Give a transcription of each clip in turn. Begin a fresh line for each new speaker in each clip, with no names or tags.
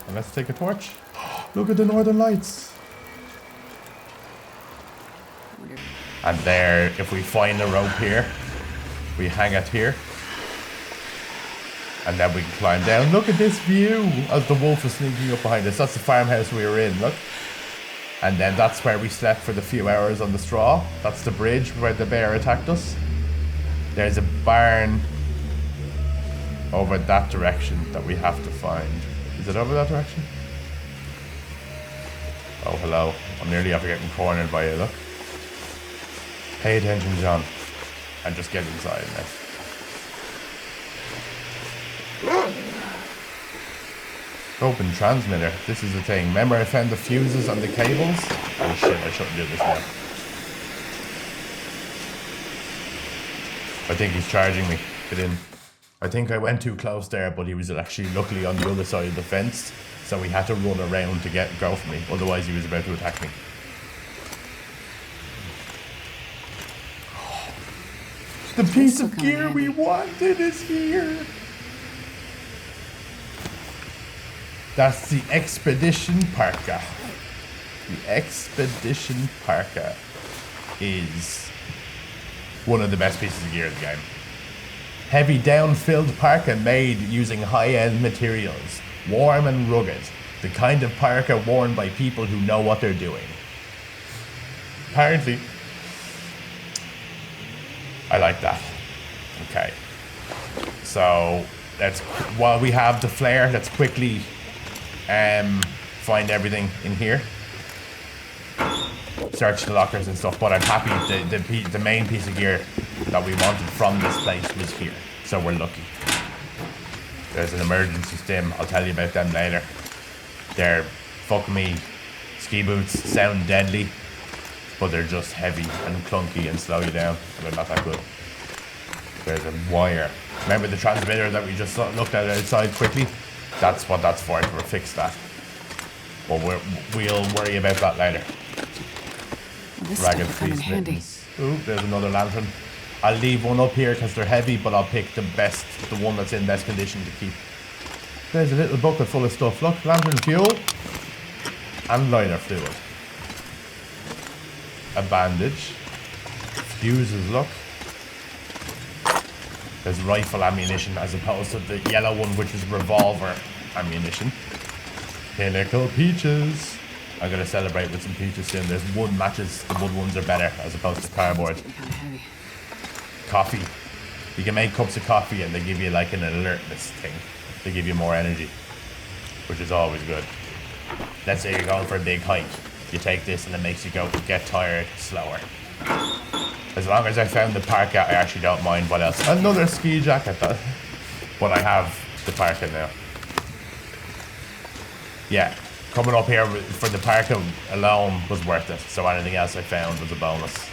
And let's take a torch. Look at the northern lights. And there, if we find a rope here, we hang it here. And then we can climb down. Look at this view as the wolf is sneaking up behind us. That's the farmhouse we were in, look. And then that's where we slept for the few hours on the straw. That's the bridge where the bear attacked us. There's a barn over that direction that we have to find. Is it over that direction? Oh, hello. I'm nearly after getting cornered by you, look. Pay attention, John. And just get inside now. Open transmitter. This is the thing. Remember I found the fuses on the cables? Oh shit, I shouldn't do this now. I think he's charging me. Get in. I think I went too close there, but he was actually luckily on the other side of the fence. So we had to run around to go for me. Otherwise he was about to attack me. The piece of gear we wanted is here. That's the Expedition Parka. The Expedition Parka is one of the best pieces of gear in the game. Heavy down-filled parka made using high-end materials. Warm and rugged. The kind of parka worn by people who know what they're doing. Apparently. I like that. Okay. So, while we have the flare, let's quickly find everything in here. Search the lockers and stuff, but I'm happy the main piece of gear that we wanted from this place was here. So we're lucky. There's an emergency stim. I'll tell you about them later. They're, fuck me, ski boots sound deadly, but they're just heavy and clunky and slow you down. They're not that good. There's a wire. Remember the transmitter that we just looked at outside quickly? That's what that's for. We'll fix that. But we'll worry about that later.
Well, this
Ragged
stuff will come in handy.
Ooh, there's another lantern. I'll leave one up here because they're heavy, but I'll pick the one that's in best condition to keep. There's a little bucket full of stuff. Look, lantern fuel and lighter fluid. A bandage. Fuses, look. There's rifle ammunition as opposed to the yellow one, which is revolver ammunition. Pinnacle peaches. I'm going to celebrate with some peaches soon. There's wood matches. The wood ones are better as opposed to cardboard. Coffee. You can make cups of coffee and they give you like an alertness thing. They give you more energy, which is always good. Let's say you're going for a big hike. You take this and it makes you get tired slower. As long as I found the parka, I actually don't mind what else. Another ski jacket, but I have the parka now. Yeah, coming up here for the parka alone was worth it. So anything else I found was a bonus.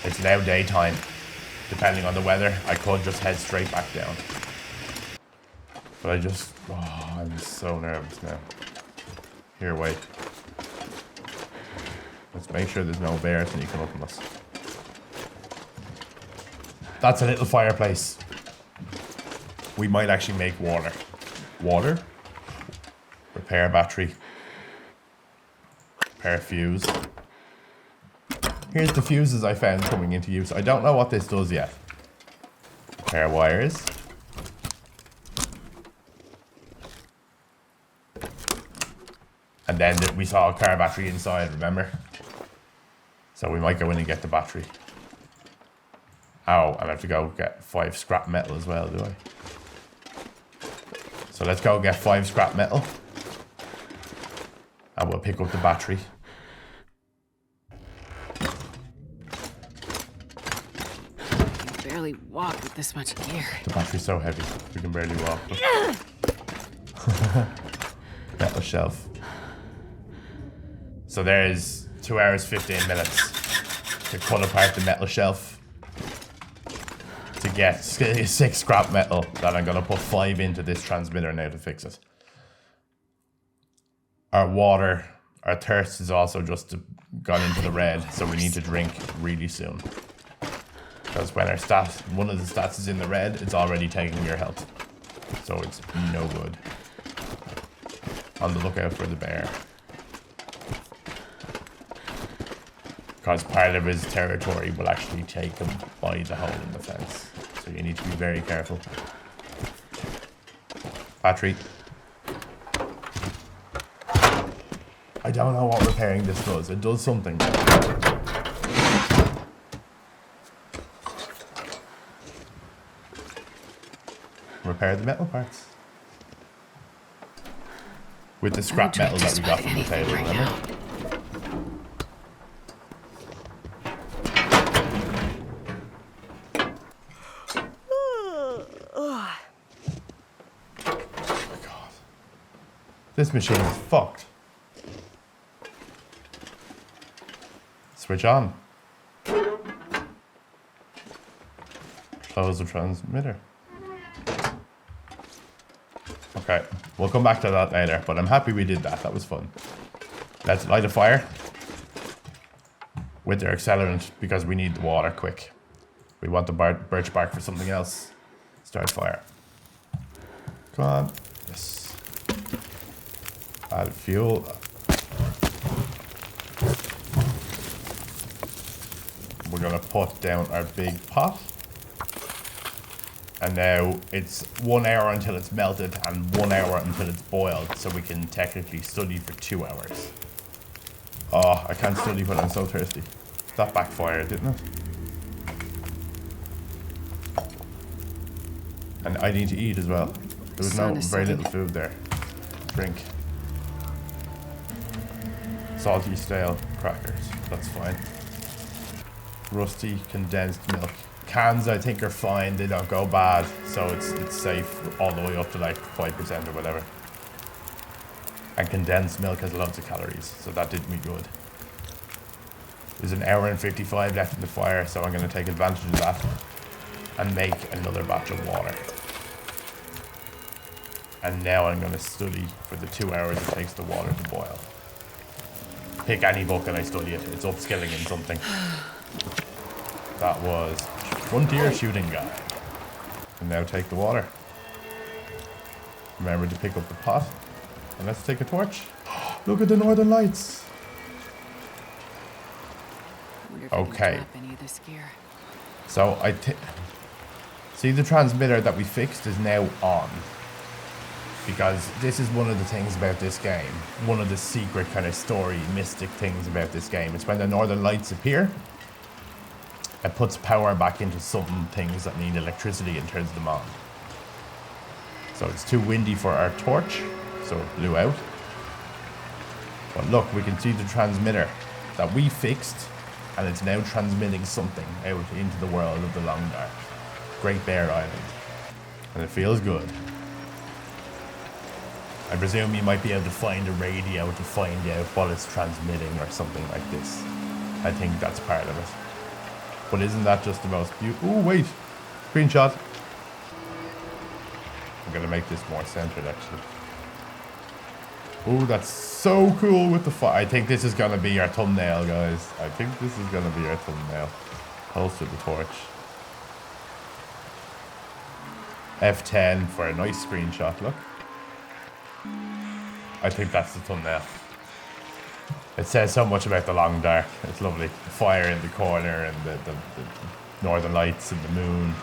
It's now daytime. Depending on the weather, I could just head straight back down. But I'm so nervous now. Here, wait. Let's make sure there's no bear sneaking up on us. That's a little fireplace. We might actually make water. Water? Repair battery. Repair fuse. Here's the fuses I found coming into use. I don't know what this does yet. Repair wires. And then we saw a car battery inside, remember? So we might go in and get the battery. Oh, I have to go get 5 scrap metal as well, do I? So let's go get 5 scrap metal. And we'll pick up the battery.
I can barely walk with this much gear.
The battery's so heavy, we can barely walk. Metal shelf. So there's 2 hours, 15 minutes to cut apart the metal shelf. To get 6 scrap metal that I'm going to put 5 into this transmitter now to fix it. Our thirst is also just gone into the red, so we need to drink really soon. Because when one of the stats is in the red, it's already taking your health. So it's no good. on the lookout for the bear. Because part of his territory will actually take him by the hole in the fence. So you need to be very careful. Battery. I don't know what repairing this does. It does something. Repair the metal parts. With the scrap metal that we got from the table, remember? Oh my god. This machine is fucked. Switch on. Close the transmitter. Okay, we'll come back to that later, but I'm happy we did that. That was fun. Let's light a fire with their accelerant because we need the water quick. We want the birch bark for something else. Start fire. Come on. Yes. Add fuel. We're gonna put down our big pot. And now it's 1 hour until it's melted and 1 hour until it's boiled, so we can technically study for 2 hours. Oh, I can't study when I'm so thirsty. That backfired, didn't it? And I need to eat as well. There was no very little food there. Drink. Salty stale crackers. That's fine. Rusty condensed milk. Cans, I think, are fine. They don't go bad, so it's safe all the way up to like 5% or whatever. And condensed milk has loads of calories, so that did me good. There's 1 hour and 55 left in the fire, so I'm going to take advantage of that and make another batch of water. And now I'm going to study for the 2 hours it takes the water to boil. Pick any book and I study it. It's upskilling in something. That was Frontier Shooting Guide. And now take the water. Remember to pick up the pot. And let's take a torch. Look at the northern lights. Okay. So see, the transmitter that we fixed is now on. Because this is one of the things about this game. One of the secret kind of story, mystic things about this game. It's when the northern lights appear, it puts power back into some things that need electricity and turns them on. So it's too windy for our torch, so it blew out. But look, we can see the transmitter that we fixed, and it's now transmitting something out into the world of the Long Dark. Great Bear Island. And it feels good. I presume you might be able to find a radio to find out what it's transmitting or something like this. I think that's part of it. But isn't that just the most beautiful? Oh, wait. Screenshot. I'm going to make this more centered, actually. Oh, that's so cool with the fire. I think this is going to be our thumbnail, guys. I think this is going to be our thumbnail. Holster the torch. F10 for a nice screenshot, look. I think that's the thumbnail. It says so much about the Long Dark. It's lovely. The fire in the corner and the northern lights and the moon.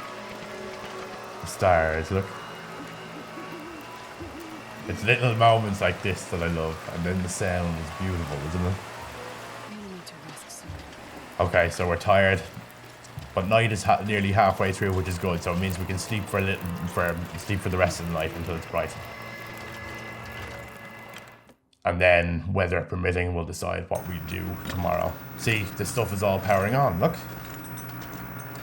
The stars, look. It's little moments like this that I love. And then the sound is beautiful, isn't it? Okay, so we're tired. But night is nearly halfway through, which is good. So it means we can sleep for sleep for the rest of the night until it's bright. And then, weather permitting, we'll decide what we do tomorrow. See, the stuff is all powering on, look.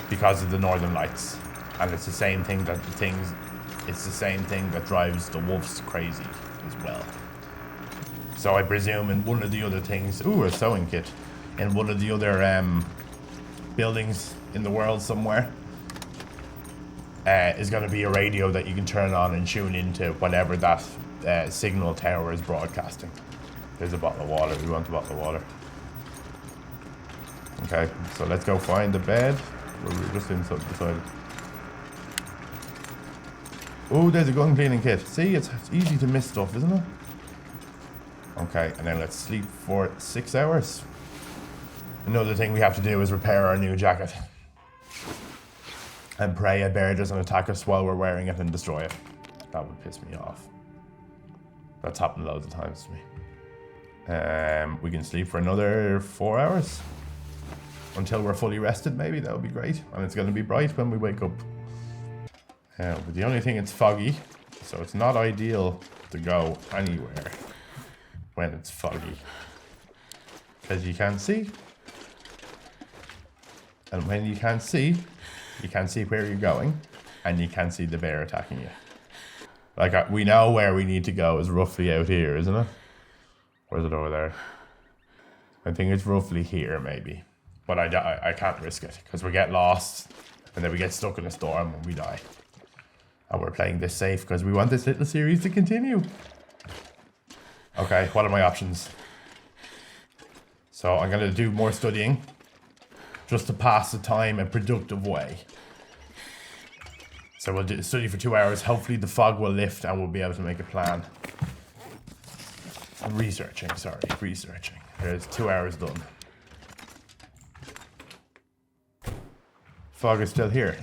Because of the northern lights. And it's the same thing that it's the same thing that drives the wolves crazy as well. So I presume in one of the other things, ooh, a sewing kit. In one of the other buildings in the world somewhere, is going to be a radio that you can turn on and tune into whatever that signal tower is broadcasting. There's a bottle of water. We want a bottle of water. Okay, so let's go find the bed. We're just inside beside it. Oh, there's a gun cleaning kit. See, it's easy to miss stuff, isn't it? Okay, and then let's sleep for 6 hours. Another thing we have to do is repair our new jacket. And pray a bear doesn't attack us while we're wearing it and destroy it. That would piss me off. That's happened loads of times to me. We can sleep for another 4 hours. Until we're fully rested, maybe. That would be great. And it's going to be bright when we wake up. But the only thing, it's foggy. So it's not ideal to go anywhere when it's foggy. Because you can't see. And when you can't see where you're going. And you can't see the bear attacking you. Like, we know where we need to go is roughly out here, isn't it? Or is it over there? I think it's roughly here, maybe. But I can't risk it, because we get lost, and then we get stuck in a storm and we die. And we're playing this safe, because we want this little series to continue. Okay, what are my options? So I'm going to do more studying, just to pass the time in a productive way. So we'll study for 2 hours. Hopefully the fog will lift and we'll be able to make a plan. Researching. There's 2 hours done. Fog is still here.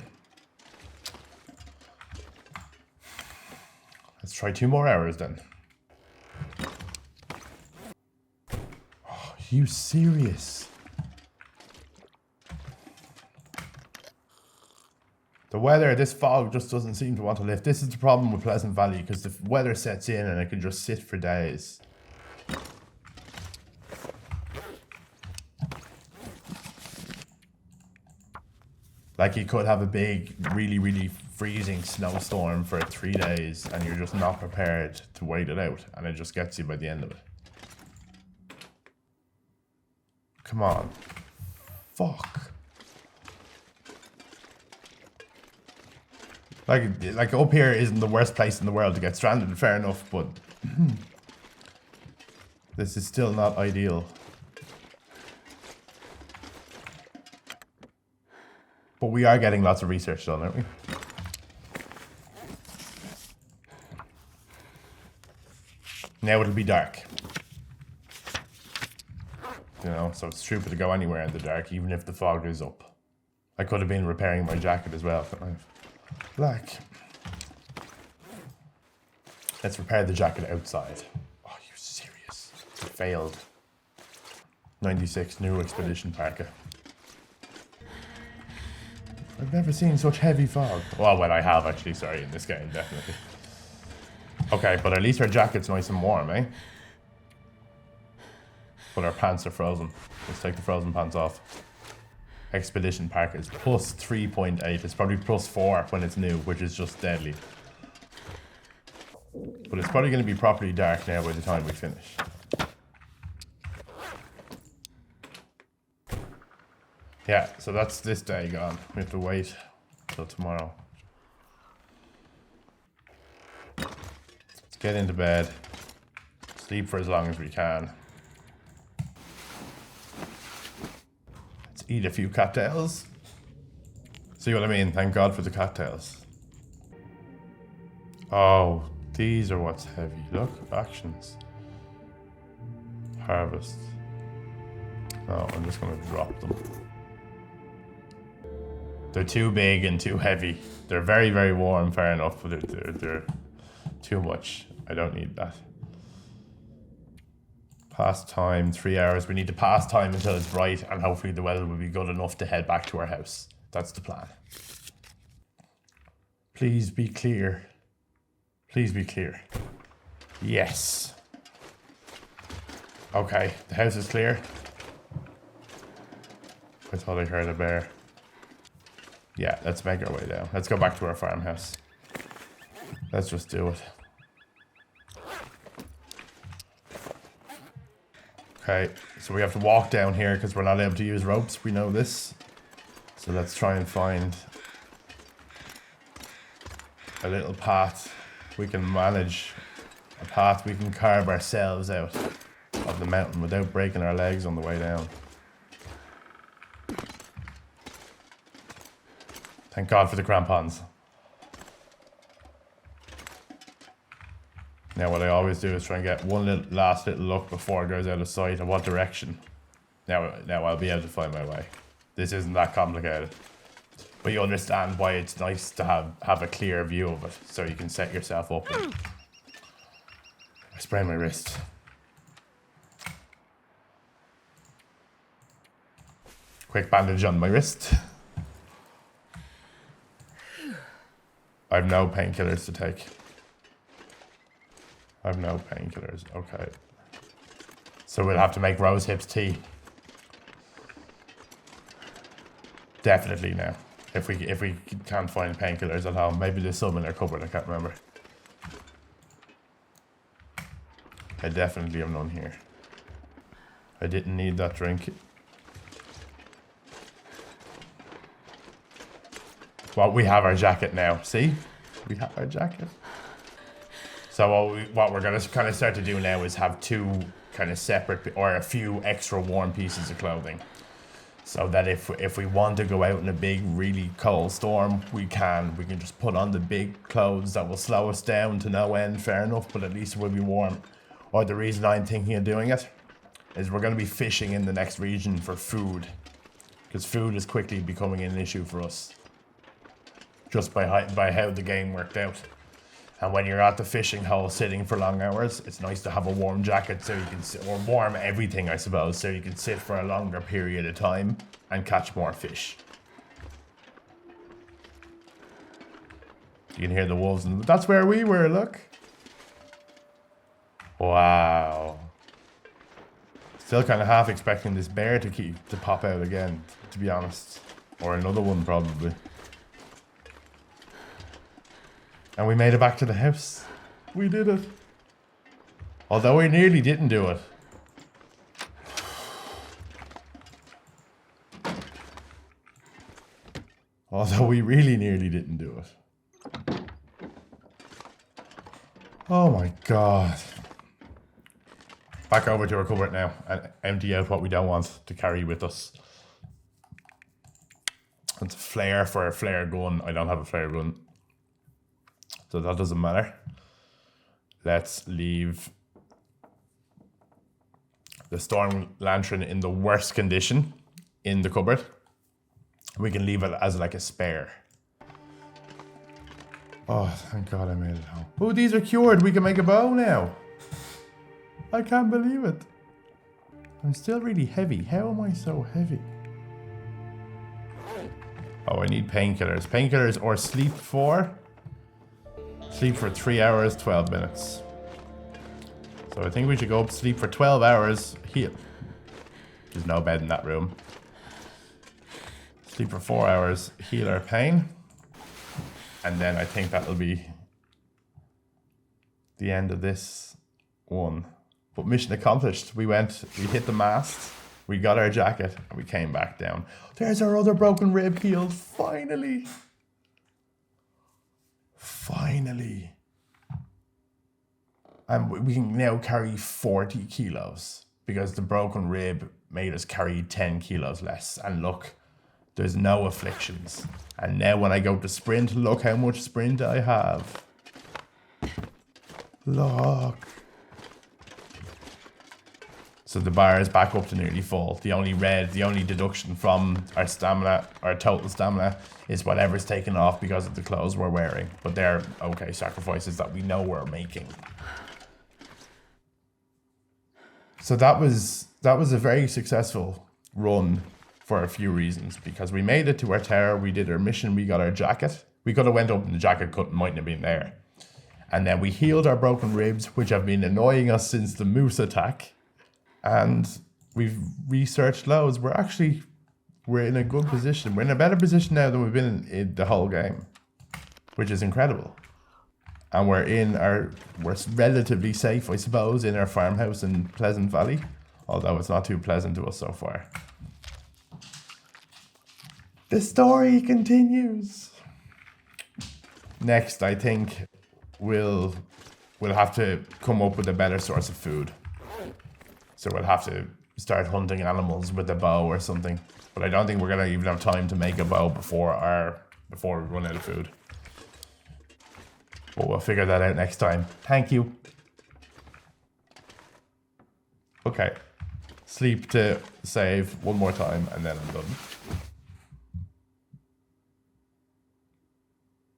Let's try 2 more hours then. Oh, are you serious? The weather, this fog just doesn't seem to want to lift. This is the problem with Pleasant Valley, because the weather sets in and it can just sit for days. Like, you could have a big, really, really freezing snowstorm for 3 days and you're just not prepared to wait it out, and it just gets you by the end of it. Come on. Fuck. Like up here isn't the worst place in the world to get stranded, fair enough, but this is still not ideal. But we are getting lots of research done, aren't we? Now it'll be dark. You know, so it's stupid to go anywhere in the dark, even if the fog is up. I could have been repairing my jacket as well, couldn't I? Black. Let's repair the jacket outside. Oh, you serious? It failed. 96 new expedition parka. I've never seen such heavy fog. Well, I have actually, sorry, in this game, definitely. Okay, but at least our jacket's nice and warm, eh? But our pants are frozen. Let's take the frozen pants off. Expedition parka is plus 3.8. It's probably plus 4 when it's new, which is just deadly. But it's probably going to be properly dark now by the time we finish. Yeah, so that's this day gone. We have to wait till tomorrow. Let's get into bed. Sleep for as long as we can. Let's eat a few cattails. See what I mean? Thank God for the cattails. Oh, these are what's heavy. Look, actions. Harvest. No, I'm just going to drop them. They're too big and too heavy. They're very, very warm, fair enough, but they're too much. I don't need that. Pass time, 3 hours. We need to pass time until it's bright, and hopefully the weather will be good enough to head back to our house. That's the plan. Please be clear. Please be clear. Yes. Okay, the house is clear. I thought I heard a bear. Yeah, let's make our way down. Let's go back to our farmhouse. Let's just do it. Okay, so we have to walk down here because we're not able to use ropes. We know this. So let's try and find a little path we can manage. A path we can carve ourselves out of the mountain without breaking our legs on the way down. Thank God for the crampons. Now what I always do is try and get one last little look before it goes out of sight of what direction. Now I'll be able to find my way. This isn't that complicated. But you understand why it's nice to have a clear view of it, so you can set yourself up. I sprained my wrist. Quick bandage on my wrist. I have no painkillers to take. I have no painkillers. Okay. So we'll have to make rose hips tea. Definitely now. If we can't find painkillers at home, maybe there's some in our cupboard. I can't remember. I definitely have none here. I didn't need that drink. Well, we have our jacket now. See, we have our jacket. So what we're gonna kind of start to do now is have two kind of separate or a few extra warm pieces of clothing. So that if we want to go out in a big, really cold storm, we can just put on the big clothes that will slow us down to no end, fair enough, but at least we'll be warm. Or the reason I'm thinking of doing it is we're going to be fishing in the next region for food. Because food is quickly becoming an issue for us. Just by how the game worked out. And when you're at the fishing hole sitting for long hours, it's nice to have a warm jacket so you can sit, or warm everything, I suppose, so you can sit for a longer period of time and catch more fish. You can hear the wolves, and that's where we were, look. Wow. Still kind of half expecting this bear to pop out again, to be honest. Or another one, probably. And we made it back to the house. We did it. Although we nearly didn't do it. Although we really nearly didn't do it. Oh my god. Back over to our cupboard now and empty out what we don't want to carry with us. It's a flare for a flare gun. I don't have a flare gun. So that doesn't matter. Let's leave the storm lantern in the worst condition in the cupboard. We can leave it as like a spare. Oh, thank God I made it home. Oh, these are cured. We can make a bow now. I can't believe it. I'm still really heavy. How am I so heavy? Oh, I need painkillers. Painkillers or sleep for? Sleep for 3 hours, 12 minutes. So I think we should go up, sleep for 12 hours, heal. There's no bed in that room. Sleep for 4 hours, heal our pain. And then I think that'll be the end of this one. But mission accomplished. We hit the mast, we got our jacket, and we came back down. There's our other broken rib healed, finally. Finally. And we can now carry 40 kilos because the broken rib made us carry 10 kilos less. And look, there's no afflictions. And now when I go to sprint, look how much sprint I have. Look. So the bar is back up to nearly full. The only deduction from our stamina, our total stamina, is whatever's taken off because of the clothes we're wearing. But they're okay sacrifices that we know we're making. So that was a very successful run for a few reasons. Because we made it to our tower, we did our mission, we got our jacket. We could have went up and the jacket mightn't have been there. And then we healed our broken ribs, which have been annoying us since the moose attack. And we've researched loads. We're in a good position. We're in a better position now than we've been in the whole game, which is incredible. And we're relatively safe, I suppose, in our farmhouse in Pleasant Valley, although it's not too pleasant to us so far. The story continues. Next, I think we'll have to come up with a better source of food. So we'll have to start hunting animals with a bow or something. But I don't think we're gonna even have time to make a bow before we run out of food. But we'll figure that out next time. Thank you. Okay. Sleep to save one more time, and then I'm done.